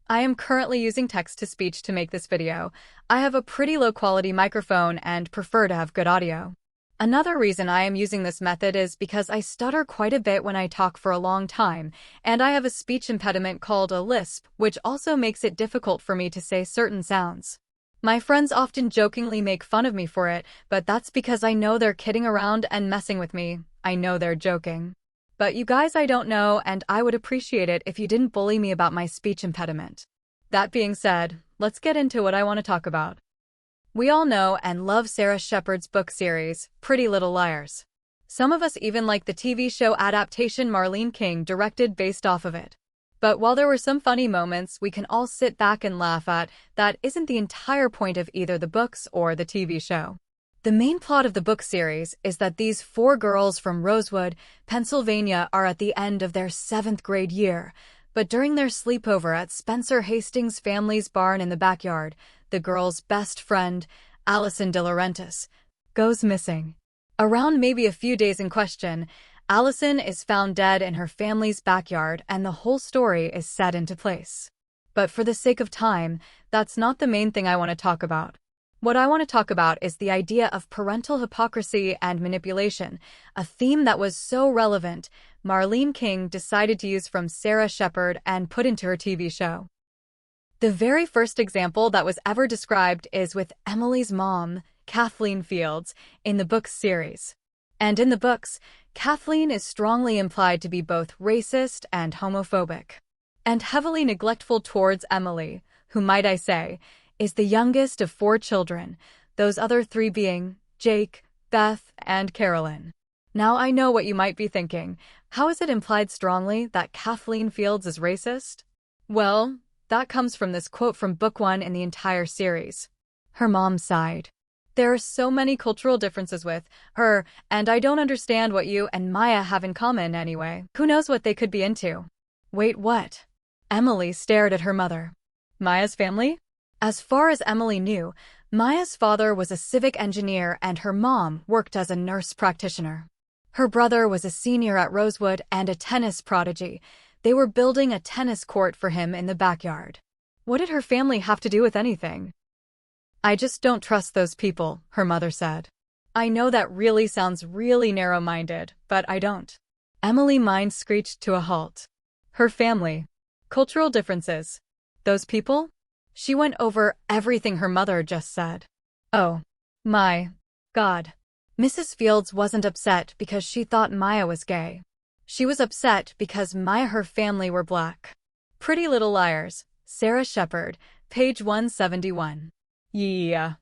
I am currently using text-to-speech to make this video. I have a pretty low-quality microphone and prefer to have good audio. Another reason I am using this method is because I stutter quite a bit when I talk for a long time, and I have a speech impediment called a lisp, which also makes it difficult for me to say certain sounds. My friends often jokingly make fun of me for it, but that's because I know they're kidding around and messing with me. I know they're joking. But you guys, I don't know, and I would appreciate it if you didn't bully me about my speech impediment. That being said, let's get into what I want to talk about. We all know and love Sara Shepard's book series, Pretty Little Liars. Some of us even like the TV show adaptation Marlene King directed based off of it. But while there were some funny moments we can all sit back and laugh at, that isn't the entire point of either the books or the TV show. The main plot of the book series is that these 4 girls from Rosewood, Pennsylvania are at the end of their 7th grade year, but during their sleepover at Spencer Hastings' family's barn in the backyard, the girls' best friend, Allison De Laurentiis, goes missing. Around maybe a few days in question, Allison is found dead in her family's backyard and the whole story is set into place. But for the sake of time, that's not the main thing I want to talk about. What I want to talk about is the idea of parental hypocrisy and manipulation, a theme that was so relevant, Marlene King decided to use from Sara Shepard and put into her TV show. The very first example that was ever described is with Emily's mom, Kathleen Fields, in the books series. And in the books, Kathleen is strongly implied to be both racist and homophobic, and heavily neglectful towards Emily, who, might I say, is the youngest of 4 children, those other 3 being Jake, Beth, and Carolyn. Now I know what you might be thinking. How is it implied strongly that Kathleen Fields is racist? Well, that comes from this quote from book 1 in the entire series. Her mom sighed. There are so many cultural differences with her, and I don't understand what you and Maya have in common anyway. Who knows what they could be into? Wait, what? Emily stared at her mother. Maya's family? As far as Emily knew, Maya's father was a civic engineer and her mom worked as a nurse practitioner. Her brother was a senior at Rosewood and a tennis prodigy. They were building a tennis court for him in the backyard. What did her family have to do with anything? I just don't trust those people, her mother said. I know that really sounds really narrow-minded, but I don't. Emily's mind screeched to a halt. Her family. Cultural differences. Those people? She went over everything her mother just said. Oh, my God. Mrs. Fields wasn't upset because she thought Maya was gay. She was upset because Maya her family were black. Pretty Little Liars, Sara Shepard, page 171. Yeah.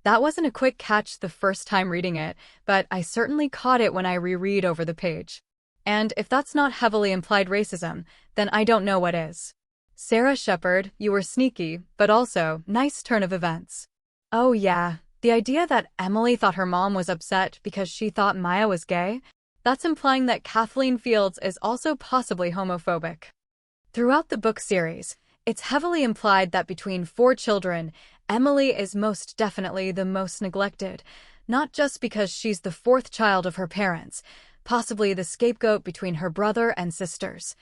That wasn't a quick catch the first time reading it, but I certainly caught it when I reread over the page. And if that's not heavily implied racism, then I don't know what is. Sara Shepard, you were sneaky, but also, nice turn of events. Oh yeah, the idea that Emily thought her mom was upset because she thought Maya was gay? That's implying that Kathleen Fields is also possibly homophobic. Throughout the book series, it's heavily implied that between 4 children, Emily is most definitely the most neglected, not just because she's the 4th child of her parents, possibly the scapegoat between her brother and sisters,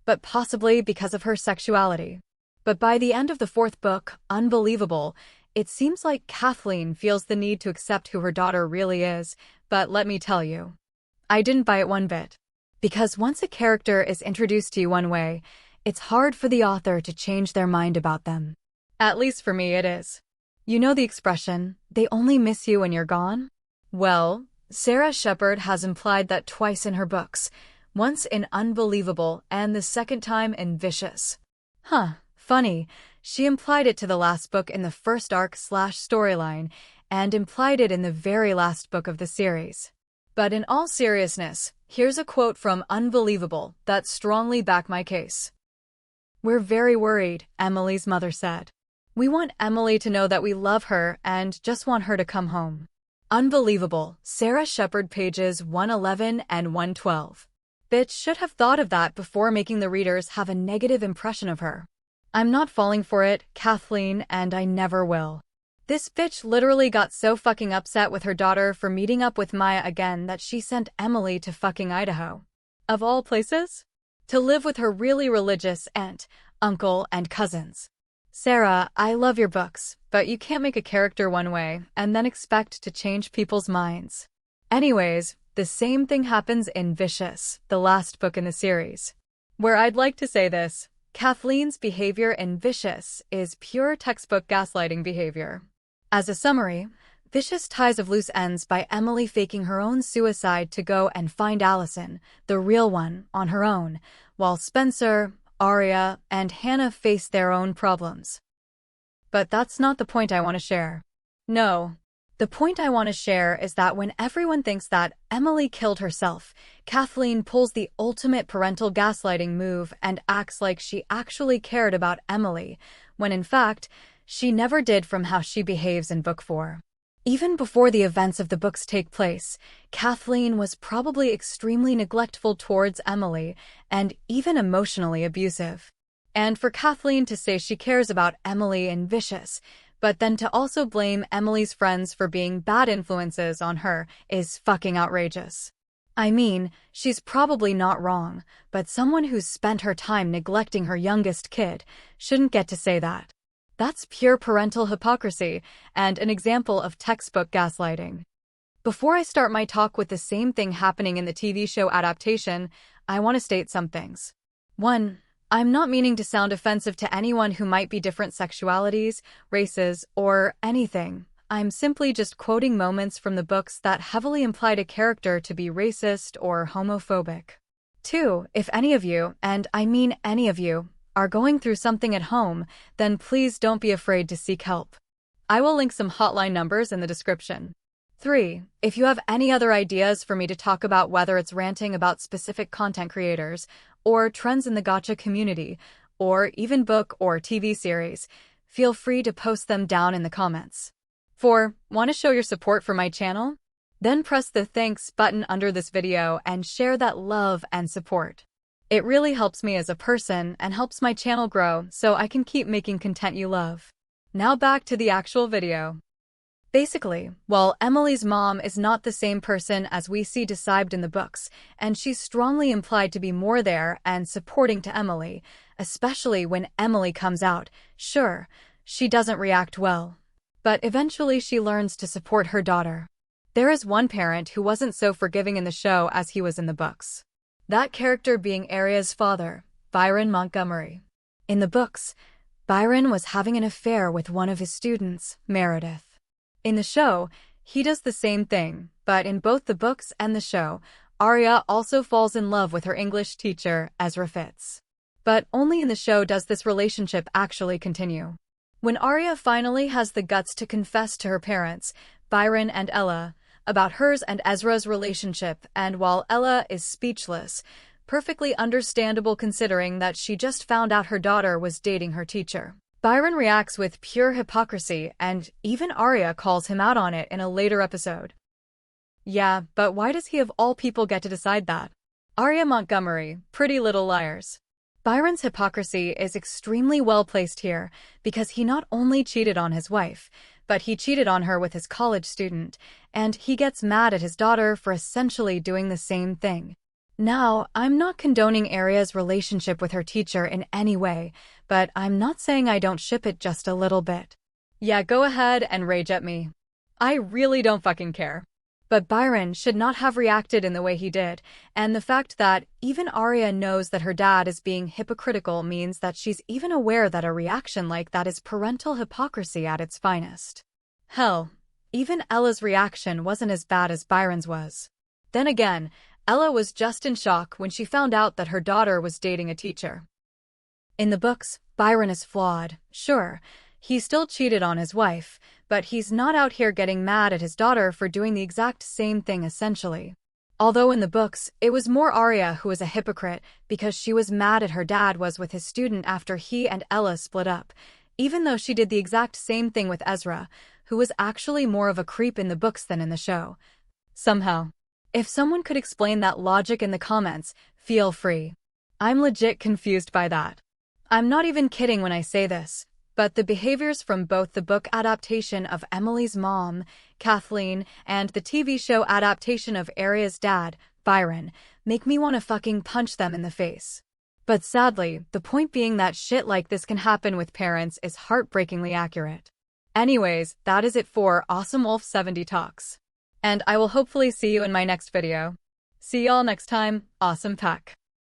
but possibly because of her sexuality. But by the end of the 4th book, Unbelievable, it seems like Kathleen feels the need to accept who her daughter really is, but let me tell you, I didn't buy it one bit. Because once a character is introduced to you one way, it's hard for the author to change their mind about them. At least for me it is. You know the expression, they only miss you when you're gone? Well, Sara Shepard has implied that twice in her books, once in Unbelievable and the 2nd time in Vicious. Huh, funny, she implied it to the last book in the first arc/storyline and implied it in the very last book of the series. But in all seriousness, here's a quote from Unbelievable that strongly back my case. We're very worried, Emily's mother said. We want Emily to know that we love her and just want her to come home. Unbelievable, Sara Shepard pages 111 and 112. Bitch should have thought of that before making the readers have a negative impression of her. I'm not falling for it, Kathleen, and I never will. This bitch literally got so fucking upset with her daughter for meeting up with Maya again that she sent Emily to fucking Idaho. Of all places? To live with her really religious aunt, uncle, and cousins. Sara, I love your books, but you can't make a character one way and then expect to change people's minds. Anyways, the same thing happens in Vicious, the last book in the series. Where I'd like to say this, Kathleen's behavior in Vicious is pure textbook gaslighting behavior. As a summary, Vicious ties of loose ends by Emily faking her own suicide to go and find Allison, the real one, on her own, while Spencer, Arya, and Hannah face their own problems. But that's not the point I want to share. No. The point I want to share is that when everyone thinks that Emily killed herself, Kathleen pulls the ultimate parental gaslighting move and acts like she actually cared about Emily, when in fact, she never did from how she behaves in Book 4. Even before the events of the books take place, Kathleen was probably extremely neglectful towards Emily and even emotionally abusive. And for Kathleen to say she cares about Emily in Vicious, but then to also blame Emily's friends for being bad influences on her is fucking outrageous. I mean, she's probably not wrong, but someone who's spent her time neglecting her youngest kid shouldn't get to say that. That's pure parental hypocrisy and an example of textbook gaslighting. Before I start my talk with the same thing happening in the TV show adaptation, I want to state some things. 1. I'm not meaning to sound offensive to anyone who might be different sexualities, races, or anything. I'm simply just quoting moments from the books that heavily implied a character to be racist or homophobic. 2. If any of you, and I mean any of you, are going through something at home, then please don't be afraid to seek help. I will link some hotline numbers in the description. 3. If you have any other ideas for me to talk about, whether it's ranting about specific content creators, or trends in the gacha community, or even book or TV series, feel free to post them down in the comments. 4. Want to show your support for my channel? Then press the thanks button under this video and share that love and support. It really helps me as a person and helps my channel grow so I can keep making content you love. Now back to the actual video. Basically, while Emily's mom is not the same person as we see described in the books, and she's strongly implied to be more there and supporting to Emily, especially when Emily comes out, sure, she doesn't react well. But eventually she learns to support her daughter. There is one parent who wasn't so forgiving in the show as he was in the books. That character being Arya's father, Byron Montgomery. In the books, Byron was having an affair with one of his students, Meredith. In the show, he does the same thing, but in both the books and the show, Arya also falls in love with her English teacher, Ezra Fitz. But only in the show does this relationship actually continue. When Arya finally has the guts to confess to her parents, Byron and Ella, about hers and Ezra's relationship, and while Ella is speechless, perfectly understandable considering that she just found out her daughter was dating her teacher, Byron reacts with pure hypocrisy, and even Arya calls him out on it in a later episode. Yeah, but why does he of all people get to decide that? Arya Montgomery, Pretty Little Liars. Byron's hypocrisy is extremely well placed here because he not only cheated on his wife, but he cheated on her with his college student, and he gets mad at his daughter for essentially doing the same thing. Now, I'm not condoning Arya's relationship with her teacher in any way, but I'm not saying I don't ship it just a little bit. Yeah, go ahead and rage at me. I really don't fucking care. But Byron should not have reacted in the way he did, and the fact that even Arya knows that her dad is being hypocritical means that she's even aware that a reaction like that is parental hypocrisy at its finest. Hell, even Ella's reaction wasn't as bad as Byron's was. Then again, Ella was just in shock when she found out that her daughter was dating a teacher. In the books, Byron is flawed, sure. He still cheated on his wife, but he's not out here getting mad at his daughter for doing the exact same thing essentially. Although in the books, it was more Arya who was a hypocrite because she was mad at her dad was with his student after he and Ella split up, even though she did the exact same thing with Ezra, who was actually more of a creep in the books than in the show. Somehow. If someone could explain that logic in the comments, feel free. I'm legit confused by that. I'm not even kidding when I say this. But the behaviors from both the book adaptation of Emily's mom, Kathleen, and the TV show adaptation of Arya's dad, Byron, make me want to fucking punch them in the face. But sadly, the point being that shit like this can happen with parents is heartbreakingly accurate. Anyways, that is it for AwesomeWolf70 Talks. And I will hopefully see you in my next video. See y'all next time, awesome tech.